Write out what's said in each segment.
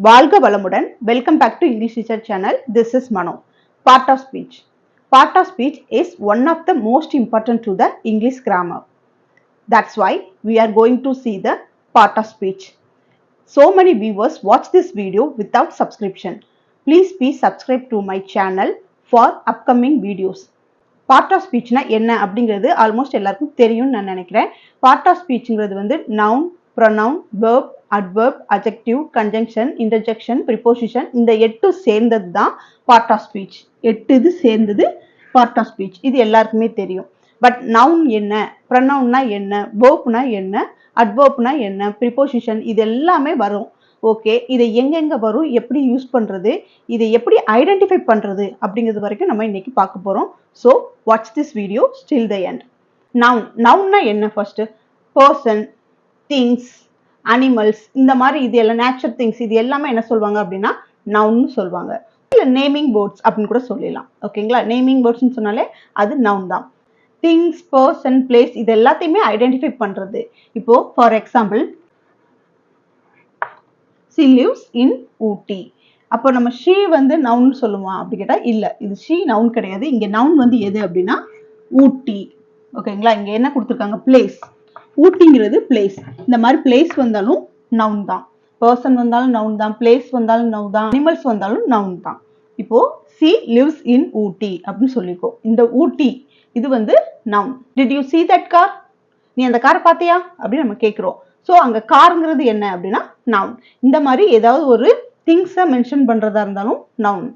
வாழ்க வளமுடன். Welcome back to English Teacher channel. This is Mano. Part of speech. Part of speech is one of the most important to the English grammar. That's why we are going to see the part of speech. So many viewers watch this video without subscription. Please be subscribed to my channel for upcoming videos. Part of ஸ்பீச்னா என்ன அப்படிங்கிறது almost எல்லாருக்கும் தெரியும்னு நான் நினைக்கிறேன். Part of ஸ்பீச்ங்கிறது வந்து noun, pronoun, verb, adverb, adjective, conjunction, interjection, preposition இந்த 8 சேர்ந்தது தான் பார்ட் ஆஃப் ஸ்பீச். 8 இது சேர்ந்தது பார்ட் ஆஃப் ஸ்பீச். இது எல்லாருக்குமே தெரியும். பட் நவுன் என்ன, ப்ரொனவுன்னா என்ன, வெர்ப்னா என்ன, அட்வெர்ப்னா என்ன, ப்ரிபோசிஷன் இது எல்லாமே வரும். ஓகே, இதை எங்கெங்க வரும், எப்படி யூஸ் பண்றது, இதை எப்படி ஐடென்டிஃபை பண்றது அப்படிங்கிறது வரைக்கும் நம்ம இன்னைக்கு பார்க்க போறோம். So watch this video still the end. Noun, நவுன்னா என்ன? ஃபர்ஸ்ட் பர்சன், திங்ஸ், அனிமல்ஸ் இந்த மாதிரி இது எல்லாம் நேச்சர் திங்ஸ் இது எல்லாமே என்ன சொல்லுவாங்க அப்படின்னா நவுன்னு சொல்லுவாங்க. இல்லை நேமிங் வேர்ட்ஸ் அப்படின்னு கூட சொல்லலாம். ஓகேங்களா, நேமிங் வேர்ட்ஸ்ன்னு சொன்னாலே அது நவுன் தான். திங்ஸ், பர்சன், பிளேஸ் இது எல்லாத்தையுமே ஐடென்டிஃபை பண்றது. இப்போ for example she lives in ஊட்டி. அப்போ நம்ம she வந்து நவுன் சொல்லுமா அப்படி கேட்டா இல்ல, இது she நவுன் கிடையாது. இங்க நவுன் வந்து எது அப்படின்னா ஊட்டி. ஓகேங்களா, இங்க என்ன கொடுத்துருக்காங்க, பிளேஸ். ஊட்டிங்கிறது பிளேஸ். இந்த மாதிரி பிளேஸ் வந்தாலும் நவுன் தான், பர்சன் வந்தாலும் நவுன் தான், பிளேஸ் வந்தாலும் நவுன் தான், அனிமல்ஸ் வந்தாலும் நவுன் தான். இப்போ she lives in ஊட்டி அப்படின்னு சொல்லிக்கோ. இந்த ஊட்டி இது வந்து noun. Did you see that car? நீ அந்த காரை பார்த்தியா அப்படின்னு நம்ம கேட்கிறோம். ஸோ அங்கே காருங்கிறது என்ன அப்படின்னா நவுன். இந்த மாதிரி ஏதாவது ஒரு திங்ஸை மென்ஷன் பண்ணுறதா இருந்தாலும் நவுன்.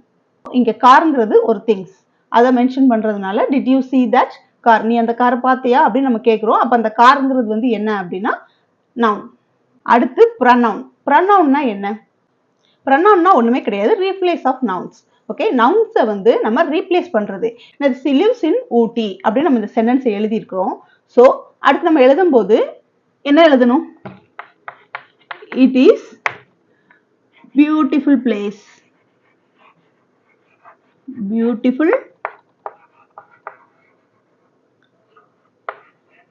இங்கே காருங்கிறது ஒரு திங்ஸ், அதை மென்ஷன் பண்ணுறதுனால did you see that car, நீ அந்த காரை பார்த்தியா அப்படின்னு நம்ம கேட்குறோம். அப்போ அந்த காருங்கிறது வந்து என்ன அப்படின்னா நவுன். அடுத்து ப்ரனவுன். ப்ரனவுன்னா என்ன? ப்ரனவுன்னா ஒன்றுமே கிடையாது, ரீப்ளேஸ் ஆஃப் நவுன்ஸ். ஓகே, நவுன்ஸை வந்து நம்ம ரீப்ளேஸ் பண்ணுறது. she lives in ஊட்டி அப்படின்னு நம்ம இந்த சென்டென்ஸை எழுதியிருக்கிறோம். ஸோ அடுத்து நம்ம எழுதும் போது என்ன எழுதணும்? It is beautiful place. Beautiful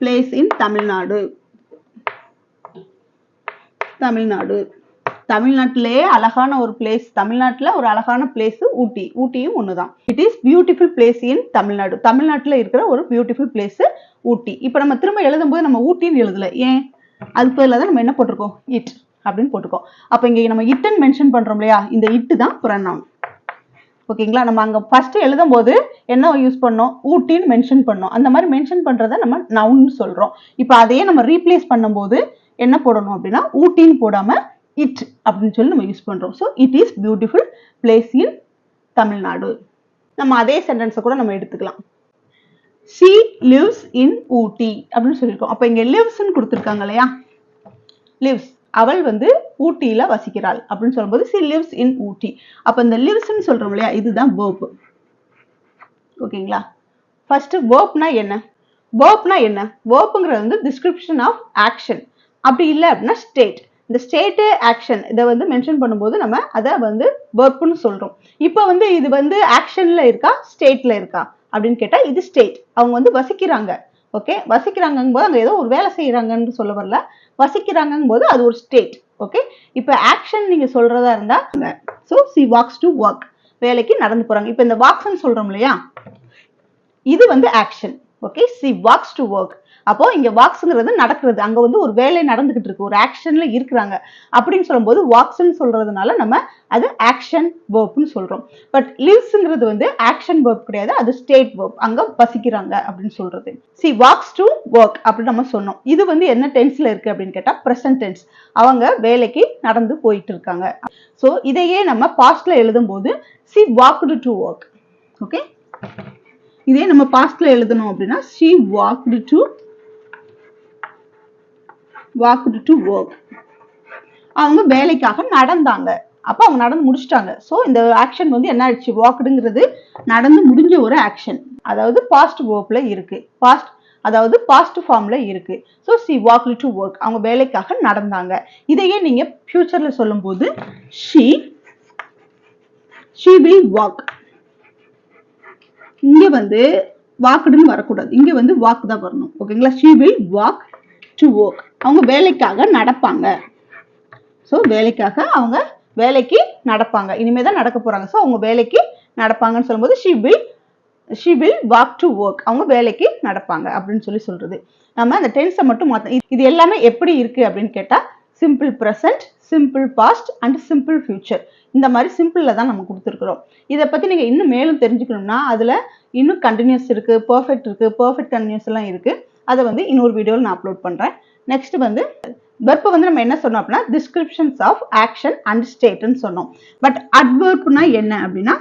place in Tamil Nadu. Tamil Nadu, தமிழ்நாட்டிலே அழகான ஒரு பிளேஸ், தமிழ்நாட்டில் ஒரு அழகான பிளேஸ் ஊட்டி. ஊட்டியும் ஒண்ணுதான். இட் இஸ் பியூட்டிஃபுல் பிளேஸ் இன் தமிழ்நாடு. தமிழ்நாட்டில் இருக்கிற ஒரு பியூட்டிஃபுல் பிளேஸ் ஊட்டி. இப்போ நம்ம திரும்ப எழுதும் போது நம்ம ஊட்டின்னு எழுதல, ஏன்? அதுக்கு பதிலாக தான் நம்ம என்ன போட்டிருக்கோம், இட் அப்படின்னு போட்டிருக்கோம். அப்போ இங்கே நம்ம இட்டுன்னு மென்ஷன் பண்றோம் இல்லையா, இந்த இட்டு தான் ப்ரொனவுன். ஓகேங்களா, நம்ம அங்கே ஃபர்ஸ்ட் எழுதும் போது என்ன யூஸ் பண்ணோம், ஊட்டின்னு மென்ஷன் பண்ணோம். அந்த மாதிரி மென்ஷன் பண்றதை நம்ம நவுன்னு சொல்றோம். இப்போ அதையே நம்ம ரீப்ளேஸ் பண்ணும்போது என்ன போடணும் அப்படின்னா ஊட்டின்னு போடாம இட் அப்படின்னு சொல்லி நம்ம யூஸ் பண்றோம். So it is beautiful place இன் தமிழ்நாடு. நம்ம அதே சென்டென்ஸை கூட நம்ம எடுத்துக்கலாம். she lives in ஊட்டி அப்படின்னு சொல்லியிருக்கோம். அப்ப இங்க lives-ன்னு கொடுத்துருக்காங்க இல்லையா, lives அவள் வந்து ஊட்டியில வசிக்கிறாள் அப்படின்னு சொல்லும்போது she lives in ஊட்டி. அப்ப இந்த lives-ன்னு சொல்றோம் இல்லையா, இதுதான் verb. ஓகேங்களா, ஃபர்ஸ்ட் verb-னா என்ன? verb-னா என்ன? verb-ங்கிறது வந்து description of action. அப்படி இல்லை அப்படின்னா state. இந்த ஸ்டேட் ஆக்ஷன் இதை வந்து மென்ஷன் பண்ணும்போது நம்ம அதை வந்து verb-ன்னு சொல்றோம். இப்போ வந்து இது வந்து ஆக்ஷன்ல இருக்கா ஸ்டேட்ல இருக்கா அப்படின்னு கேட்டா இது ஸ்டேட். அவங்க வந்து வசிக்கிறாங்க. ஓகே, வசிக்கிறாங்கும் போது அங்க ஏதோ ஒரு வேலை செய்யறாங்கன்னு சொல்ல வரல, வசிக்கிறாங்கும் போது அது ஒரு ஸ்டேட். ஓகே, இப்போ ஆக்ஷன் நீங்க சொல்றதா இருந்தா so she walks to work, வேலைக்கு நடந்து போறாங்க. இப்போ இந்த வாக்ஸ்ன்னு சொல்றோம் இல்லையா, இது வந்து action. Okay, she walks to work. அப்போ இங்க வாக்ஸ்ங்கிறது நடக்கிறது, அங்க வந்து ஒரு வேலை நடந்துகிட்டு இருக்கு, ஒரு ஆக்ஷன்ல இருக்கிறாங்க அப்படின்னு சொல்லும்போது வாக்ஸ்ன்னு சொல்றதுனால நம்ம அது ஆக்ஷன் வெர்ப்னு சொல்றோம். பட் லிவ்ஸ்ங்கிறது வந்து ஆக்ஷன் வெர்ப் கிடையாது, அது ஸ்டேட் வெர்ப், அங்க வசிக்கிறாங்க அப்படின்னு சொல்றது. she walks to work அப்படின்னு நம்ம சொன்னோம். இது வந்து என்ன டென்ஸ்ல இருக்கு அப்படின்னு கேட்டா பிரசன்ட் டென்ஸ், அவங்க வேலைக்கு நடந்து போயிட்டு இருக்காங்க. ஸோ இதையே நம்ம பாஸ்ட்ல எழுதும் போது she walked to work. Okay, இதே நம்ம பாஸ்ட்ல எழுதணும் அப்படின்னா she walked to work. அவங்க வேலைக்காக நடந்தாங்க, அப்ப அவங்க நடந்து முடிச்சிட்டாங்க. சோ இந்த ஆக்ஷன் வந்து என்ன ஆயிடுச்சு, வாக்டுங்கிறது நடந்து முடிஞ்ச ஒரு ஆக்ஷன், அதாவது பாஸ்ட் வேர்ப்ல இருக்கு, பாஸ்ட் அதாவது பாஸ்ட் ஃபார்ம்ல இருக்கு. So she walked to work, அவங்க வேலைக்காக நடந்தாங்க. இதையே நீங்க ஃபியூச்சர்ல சொல்லும்போது she will walk. இங்க வந்து வாக்டுன்னு வரக்கூடாது, இங்க வந்து வாக் தான் வரணும். ஓகேங்களா, she will walk to work, அவங்க வேலைக்காக நடப்பாங்க. ஸோ வேலைக்காக அவங்க வேலைக்கு நடப்பாங்க, இனிமே தான் நடக்க போறாங்க. ஸோ அவங்க வேலைக்கு நடப்பாங்கன்னு சொல்லும்போது she will walk to work, அவங்க வேலைக்கு நடப்பாங்க அப்படின்னு சொல்றது. நம்ம அந்த டென்ஸை மட்டும் மாற்றணும். இது எல்லாமே எப்படி இருக்கு அப்படின்னு கேட்டா simple present, simple past and simple future. இந்த மாதிரி சிம்பிள்ல தான் நம்ம கொடுத்துருக்குறோம். இதை பத்தி நீங்க இன்னும் மேலும் தெரிஞ்சுக்கணும்னா அதுல இன்னும் கண்டினியூஸ் இருக்கு, பெர்ஃபெக்ட் இருக்கு, பெர்ஃபெக்ட் கண்டினியூஸ் எல்லாம் இருக்கு. அதை வந்து இன்னொரு வீடியோவில் நான் அப்லோட் பண்றேன். நெக்ஸ்ட் வந்து வெர்ப் வந்து நம்ம என்ன சொன்னோம் அப்படின்னா டிஸ்கிரிப்ஷன்ஸ் ஆஃப் ஆக்ஷன் அண்ட் ஸ்டேட்னு சொன்னோம். பட் அட்வெர்ப்னா என்ன அப்படின்னா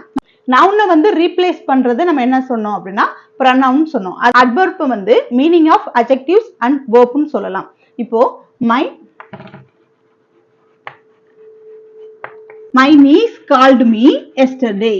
நவுனை வந்து ரீப்ளேஸ் பண்றது நம்ம என்ன சொன்னோம் அப்படின்னா ப்ரொனவுன் சொன்னோம். அட்வெர்ப் வந்து மீனிங் ஆஃப் அட்ஜெக்டிவ்ஸ் அண்ட் வெர்ப்னு சொல்லலாம். இப்போ my niece called me yesterday.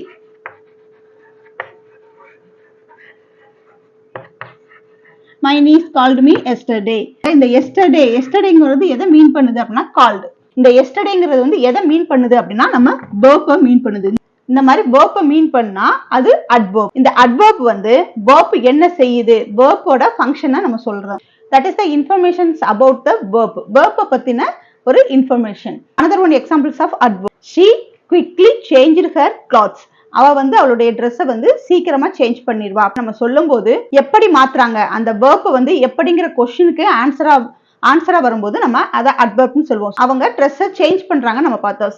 My niece called me yesterday. இந்த yesterdayங்கிறது எதை மீன் பண்ணுது அப்படின்னா called. இந்த yesterdayங்கிறது வந்து எதை மீன் பண்ணுது அப்படின்னா நம்ம verb-ஐ மீன் பண்ணுது. இந்த மாதிரி verb-ஐ மீன் பண்ணா அது adverb. இந்த adverb வந்து verb என்ன செய்யுது, verb-ஓட ஃபங்க்ஷனை நம்ம சொல்றோம். That is the informations about the verb. verb-ஐ பத்தின ஒரு information. Another one examples of adverb. She quickly changed her clothes. அவ வந்து அவளுடைய ட்ரெஸ்ஸை வந்து சீக்கிரமா சேஞ்ச் பண்ணிடுவா. நம்ம சொல்லும் போது எப்படி மாத்துறாங்க, அந்த verb வந்து எப்படிங்கிற கொஸ்டினுக்கு ஆன்சரா வரும்போது நம்ம அதை அட்வெர்ப்னு சொல்லுவோம். அவங்க ட்ரெஸ்ஸை சேஞ்ச் பண்றாங்க நம்ம பார்த்தோம்.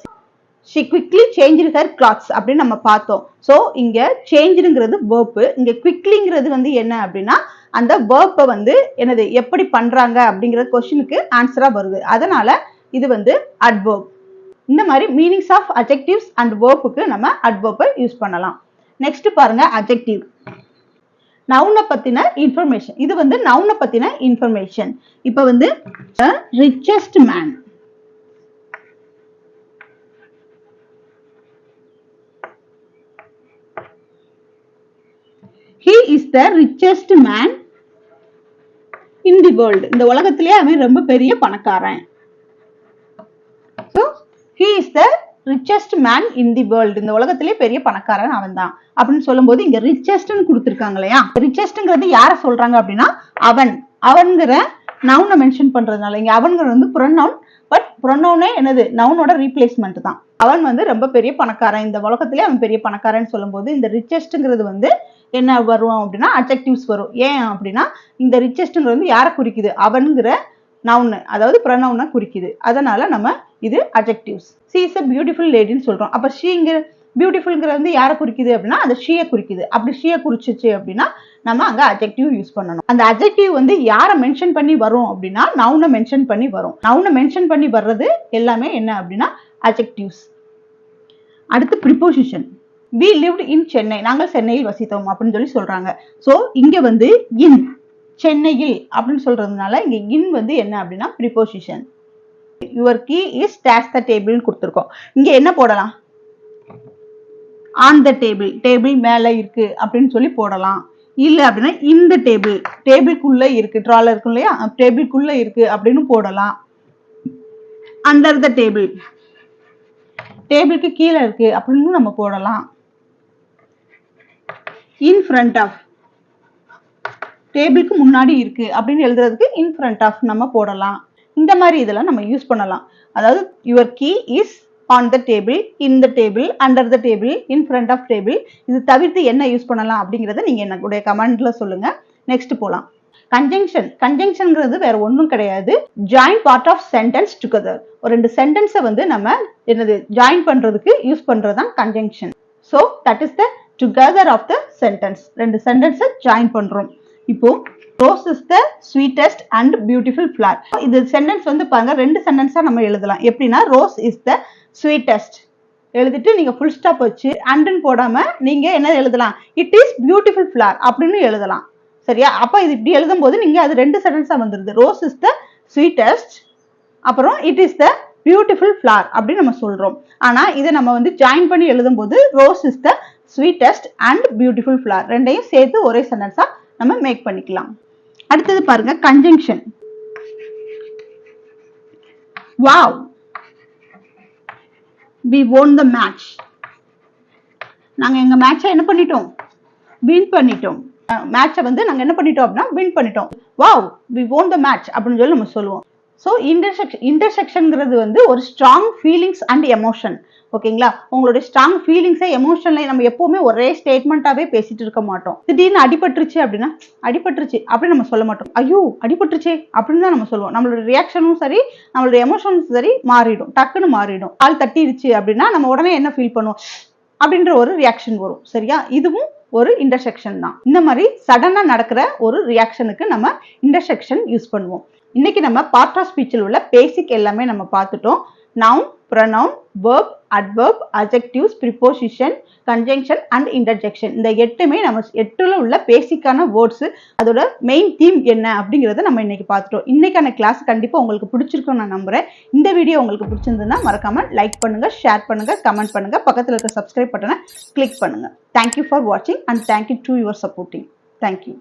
she quickly changed her clothes அப்படின்னு நம்ம பார்த்தோம். ஸோ இங்க சேஞ்சுங்கிறது verb, இங்க quicklyங்கிறது வந்து என்ன அப்படின்னா அந்த verb வந்து என்னது எப்படி பண்றாங்க அப்படிங்கிற கொஸ்டினுக்கு ஆன்சரா வருது. அதனால இது வந்து அட்வெர்ப். இந்த மாதிரி மீனிங்ஸ் ஆஃப் அட்ஜெக்டிவ்ஸ் அண்ட் வெர்புக்கு நம்ம அட்வெர்பை யூஸ் பண்ணலாம். நெக்ஸ்ட் பாருங்க அட்ஜெக்டிவ். நவுனை பத்தின இன்ஃபர்மேஷன். இது வந்து நவுனை பத்தின இன்ஃபர்மேஷன். இப்ப வந்து richest man. he is the richest man in the world. இந்த உலகத்திலே அவன் ரொம்ப பெரிய பணக்காரன். he is the richest man in the world. இந்த உலகத்திலே பெரிய பணக்காரன் அவன் தான் அப்படின்னு சொல்லும்போது இங்க richestன்னு கொடுத்திருக்காங்க இல்லையா. richestங்கிறது யாரை சொல்றாங்க அப்படின்னா அவன்கிற நவுனை மென்ஷன் பண்றதுனால இங்க அவன்கிறது வந்து ப்ரொனவுன். பட் ப்ரொனவுனே என்னது நவுனோட ரீப்ளேஸ்மெண்ட் தான். அவன் வந்து ரொம்ப பெரிய பணக்காரன், இந்த உலகத்திலே அவன் பெரிய பணக்காரன் சொல்லும்போது இந்த richestங்கிறது வந்து என்ன வரும் அப்படின்னா அட்ஜெக்டிவ்ஸ் வரும். ஏன் அப்படின்னா இந்த richestங்கிறது வந்து யாரை குறிக்குது, அவன்கிற நவுன், அதாவது ப்ரொனவுனை குறிக்குது. அதனால நம்ம இது adjectives. she is a beautiful ladyன்னு சொல்றோம். அப்ப sheங்கிற பியூட்டிஃபுல்ங்கிறது வந்து யாரை குறிக்குது அப்படின்னா அந்த ஷீயை குறிக்குது. அப்படி ஷீயை குறிச்சிச்சு அப்படின்னா நம்ம அங்க அட்ஜெக்டிவ் யூஸ் பண்ணணும். அந்த அட்ஜெக்டிவ் வந்து யாரை மென்ஷன் பண்ணி வரும் அப்படின்னா நவுனை மென்ஷன் பண்ணி வரும். நவுனை மென்ஷன் பண்ணி வர்றது எல்லாமே என்ன அப்படின்னா அட்ஜெக்டிவ்ஸ். அடுத்து preposition. we lived in Chennai, நாங்கள் சென்னையில் வசித்தோம் அப்படின்னு சொல்றாங்க. சோ இங்க வந்து in சென்னையில் அப்படின்னு சொல்றதுனால இங்க in வந்து என்ன அப்படின்னா preposition. your key is dash the table கொடுத்திருக்கோம். இங்க என்ன போடலாம், on the table, டேபிள் மேல இருக்கு அப்படின்னு சொல்லி போடலாம். இல்ல அப்படின்னா இந்த டேபிள்குள்ள இருக்கு, ட்ரால இருக்கும் இல்லையா, டேபிள்குள்ள இருக்கு அப்படின்னு போடலாம். under the table, டேபிளுக்கு கீழே இருக்கு அப்படின்னு நம்ம போடலாம். in front of, டேபிளுக்கு முன்னாடி இருக்கு அப்படின்னு எழுதுறதுக்கு in front of நம்ம போடலாம். இந்த மாதிரி இதெல்லாம் நம்ம யூஸ் பண்ணலாம். அதாவது your key is on the table, in the table, under the table, in front of table. இது தவிர்த்து என்ன யூஸ் பண்ணலாம் அப்படிங்கறத நீங்க என்னுடைய கமெண்ட்ல சொல்லுங்க. நெக்ஸ்ட் போலாம். கன்ஜங்ஷன். கன்ஜங்ஷன்ங்கிறது வேற ஒண்ணும் கிடையாது, join part of sentence together. ஒரு ரெண்டு சென்டென்ஸை வந்து நம்ம என்னது ஜாயின் பண்றதுக்கு யூஸ் பண்றதுதான் conjunction. so that is the together of the sentence. ரெண்டு சென்டென்ஸை ஜாயின் பண்றோம். இப்போ Rose is the sweetest and beautiful flower. இது சென்டென்ஸ் வந்து பாருங்க ரெண்டு சென்டென்ஸா நம்ம எழுதலாம். எப்படின்னா Rose is the sweetest எழுதிட்டு நீங்க ஃபுல் ஸ்டாப் வச்சு அண்ட்னு போடாம நீங்க என்ன எழுதலாம், இட் இஸ் பியூட்டிஃபுல் ஃபிளவர் அப்படின்னு எழுதலாம். சரியா? அப்ப இது இப்படி எழுதும் போது நீங்க அது ரெண்டு சென்டென்ஸா வந்துருது. ரோஸ் இஸ் த ஸ்வீட்டஸ்ட், அப்புறம் it is the beautiful flower அப்படின்னு நம்ம சொல்றோம். ஆனா இதை நம்ம வந்து ஜாயின் பண்ணி எழுதும் போது rose is the sweetest and beautiful flower ரெண்டையும் சேர்த்து ஒரே சென்டென்ஸா நம்ம மேக் பண்ணிக்கலாம். அடுத்தது பாருங்க conjunction. wow, we won the match. நாங்க எங்க மேட்சை என்ன பண்ணிட்டோம், வின் பண்ணிட்டோம். மேட்சை வந்து நாங்க என்ன பண்ணிட்டோம் அப்படின்னா வின் பண்ணிட்டோம். wow, we won the match அப்படின்னு சொல்லி நம்ம சொல்லுவோம். ஸோ இன்டர்செக்ஷன்ங்கிறது வந்து ஒரு ஸ்ட்ராங் ஃபீலிங்ஸ் அண்ட் எமோஷன். ஓகேங்களா? உங்களுடைய ஸ்ட்ராங் ஃபீலிங்ஸை எமோஷன்ல நம்ம எப்பவுமே ஒரே ஸ்டேட்மெண்ட்டாவே பேசிட்டு இருக்க மாட்டோம். திடீர்னு அடிபட்டுருச்சு அப்படின்னா அடிபட்டுருச்சு அப்படின்னு நம்ம சொல்ல மாட்டோம். ஐயோ அடிபட்டுருச்சே அப்படின்னு தான் நம்ம சொல்லுவோம். நம்மளோட ரியாக்ஷனும் சரி, நம்மளோட எமோஷனும் சரி மாறிடும், டக்குன்னு மாறிடும். கால் தட்டிடுச்சு அப்படின்னா நம்ம உடனே என்ன ஃபீல் பண்ணுவோம் அப்படின்ற ஒரு ரியாக்ஷன் வரும். சரியா? இதுவும் ஒரு இன்டர்செக்ஷன் தான். இந்த மாதிரி சடனா நடக்கிற ஒரு ரியாக்ஷனுக்கு நம்ம இன்டர்செக்ஷன் யூஸ் பண்ணுவோம். இன்னைக்கு நம்ம பார்ட் ஆஃப் ஸ்பீச்சில் உள்ள பேசிக் எல்லாமே நம்ம பார்த்துட்டோம். Noun, pronoun, verb, adverb, adjectives, preposition, conjunction and interjection. இந்த 8மே நம்ம 8ல உள்ள பேசிக்கான வேர்ட்ஸ், அதோட மெயின் தீம் என்ன அப்படிங்கறத நம்ம இன்னைக்கு பார்த்துட்டோம். இன்னைக்கான கிளாஸ் கண்டிப்பா உங்களுக்கு பிடிச்சிருக்கும் நான் நம்புறேன். இந்த வீடியோ உங்களுக்கு பிடிச்சிருந்ததுன்னா மறக்காம லைக் பண்ணுங்க, ஷேர் பண்ணுங்க, கமெண்ட் பண்ணுங்க, பக்கத்துல இருக்க சப்ஸ்கிரைப் பட்டனை கிளிக் பண்ணுங்க. Thank you for watching and thank you to your supporting. Thank you.